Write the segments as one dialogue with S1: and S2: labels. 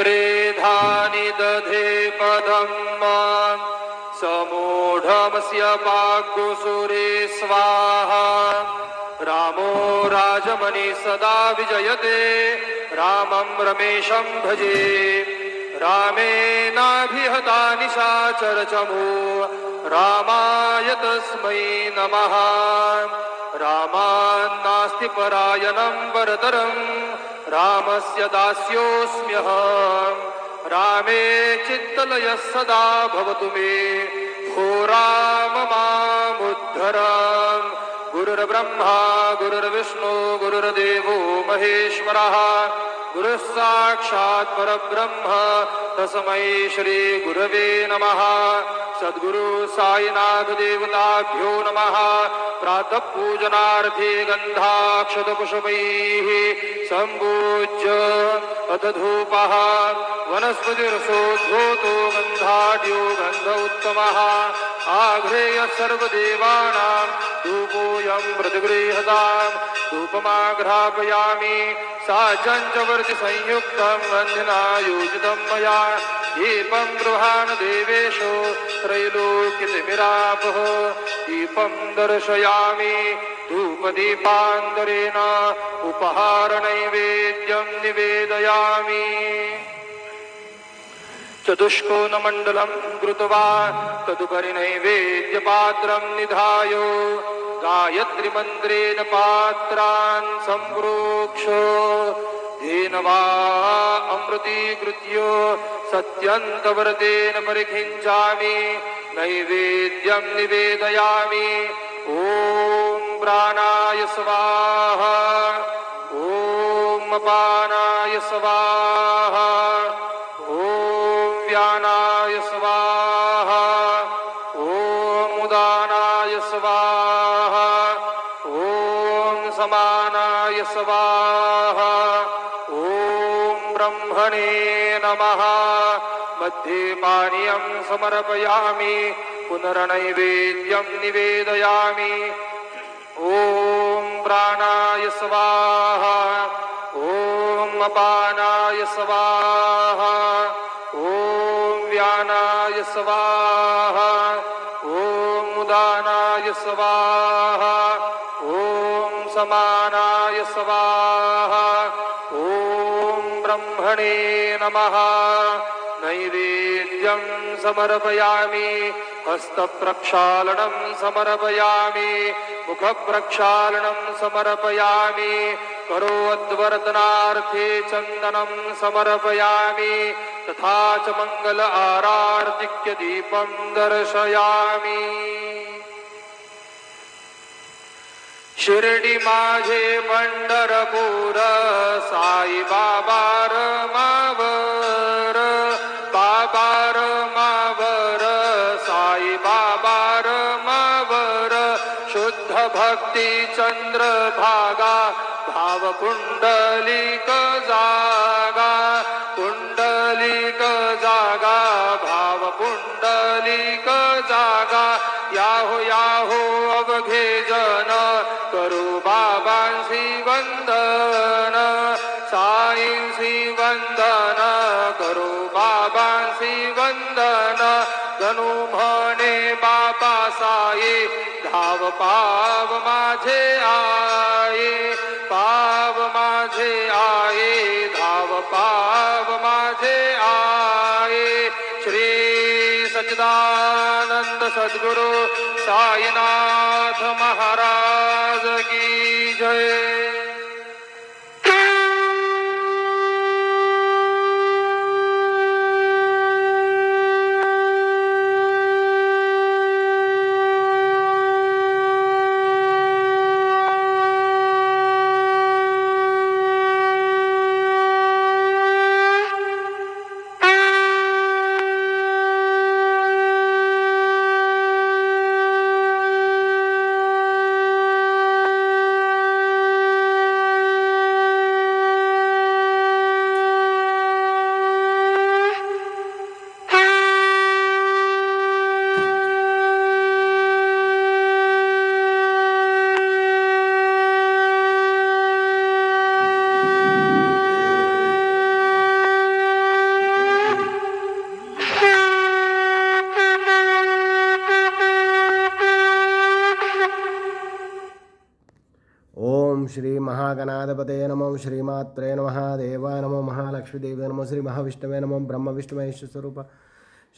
S1: त्रेधानि दधे पदं मां समूढमस्य पाकुसुरे स्वाहा रामो राजमणि सदा विजयते रामं रमेशं भजे रामेणाभिहता निशाचरचमू रामाय तस्मै नमः रामान्नास्ति परायणं वरतरं रामस्य दास्योऽस्म्यहं रामे चित्तलयः सदा भवतु मे को राम मामुद्धर गुरुर्ब्रह्मा गुरुर्विष्णु गुरुर्देवो महेश्वरः गुरुः साक्षात् परब्रह्म तस्मै श्री गुरवे नमः सद्गुरु साईनाथ देवताभ्यो नमः प्रातः पूजनार्थे गन्धाक्षतपुष्पैः सम्पूज्य अथ धूपः वनस्पतिरसोद्भूतो गन्धाढ्यो गन्ध उत्तमः आघ्रेयः सर्वदेवानां धूपोऽयं प्रतिगृह्यताम् धूपमाघ्रापयामि साचञ्चवर्ति संयुक्तं वह्निना योजितं मया दीपं गृहाण देवेषु त्रैलोक्यतिमिरापः दीपं दर्शयामि धूपदीपान्तरेण उपहारनैवेद्यं निवेदयामि चतुष्कोणमण्डलं कृत्वा तदुपरि नैवेद्यपात्रं निधाय गायत्रीमन्त्रेण पात्रान् सम्प्रोक्ष धेनवा अमृतीकृत्य सत्यन्तव्रतेन परिखिञ्चामि नैवेद्यं निवेदयामि ॐ प्राणाय स्वाहा ॐ अपानाय स्वाहा ॐ व्यानाय स्वाहा ॐ उदानाय स्वाहा ॐ समानाय स्वाहा ॐ ब्रह्मणे नमः मध्ये पानीयं समर्पयामि पुनर्नैवेद्यं निवेदयामि ॐ प्राणाय स्वाहा ॐ अपानाय स्वाहा ॐ व्यानाय स्वाहा ॐ उदानाय स्वाहा ॐ समानाय स्वाहा ॐ ब्रह्मणे नमः नैवेद्यं समर्पयामि हस्तप्रक्षालनं समर्पयामि मुखप्रक्षालनं समर्पयामि करोद्वर्तनार्थे चन्दनं समर्पयामि तथा च मङ्गल आरार्तिक्य दीपं दर्शयामि शिर्डी माझे पंढरपूर साई बाबा रमावर बाबा रमावर साई बाबा रमावर शुद्ध भक्ती चंद्रभागा भाव कुंडलिक जागा कुंडलिक जागा भाव कुंडलिक जागा याहो अवघे जन करू बाबांसी वंदन साईंसी वंदन करू बाबांसी वंदन गणू म्हणे बाबा साई धाव पाव माझे आये पाव माझे आये धाव पाव माझे आये श्री सच्चिदानंद सद्गुरु साईनाथ महाराज की जय।
S2: श्री महागणाधिपतये नमः श्रीमात्रे नमः देवाय नमः महालक्ष्मीदेवाय नमः श्री महाविष्णवे नमः ब्रह्म विष्णु महेश स्वरूप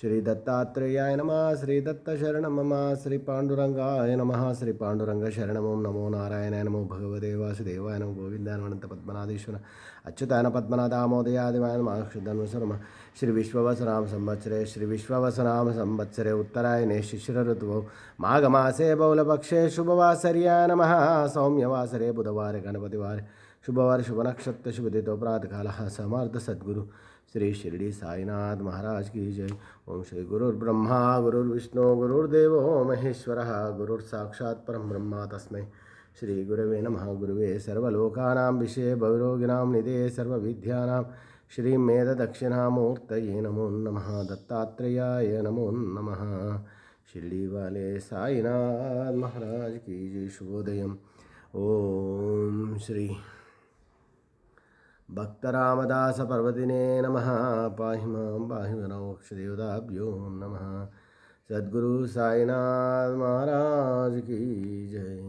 S2: श्री दत्तात्रेयाय नमः श्री दत्तशरणं मम श्री पांडुरंगाय नमः श्री पांडुरंग शरणं नमो नारायणाय नमो भगवते वासुदेवाय नमो गोविंदाय नमो अनंत पद्मनाभेश्वर अच्युताय पद्मनाभ दामोदयादिवाय नमः श्रीधनुसर्म श्री विश्ववसनाम संवत्सरे श्री विश्ववसनाम संवत्सरे उत्तरायणे शिशिर ऋतुः माघमासे बहुलपक्षे शुभवासर्याय नमः सौम्यवासरे बुधवारे गणपतिवारे शुभवार शुभ नक्षत्र शुभ तिथो प्रातःकालः समर्थ सद्गुरु श्री शिरडी साईनाथ महाराज की जय। ओम श्री गुरुर्ब्रह्मा गुरुर्विष्णु गुरुर्देवो महेश्वरः गुरुर्साक्षात् परं ब्रह्म तस्मै श्री गुरवे नमः। गुरुवे सर्वलोकानां विषये भवरोगिणां निधये सर्वविद्यानां श्री मेधदक्षिणामूर्तये नमो नमः। दत्तात्रेयाय नमो नमः। शिरडी वाले साईनाथ महाराज की जय। शुभोदयम्। ओम श्री भक्तरामदास पर्वतिने नमः। पाहि मां पाहि मनोक्षदेवताभ्यो नमः। सद्गुरु साईनाथ महाराज की जय।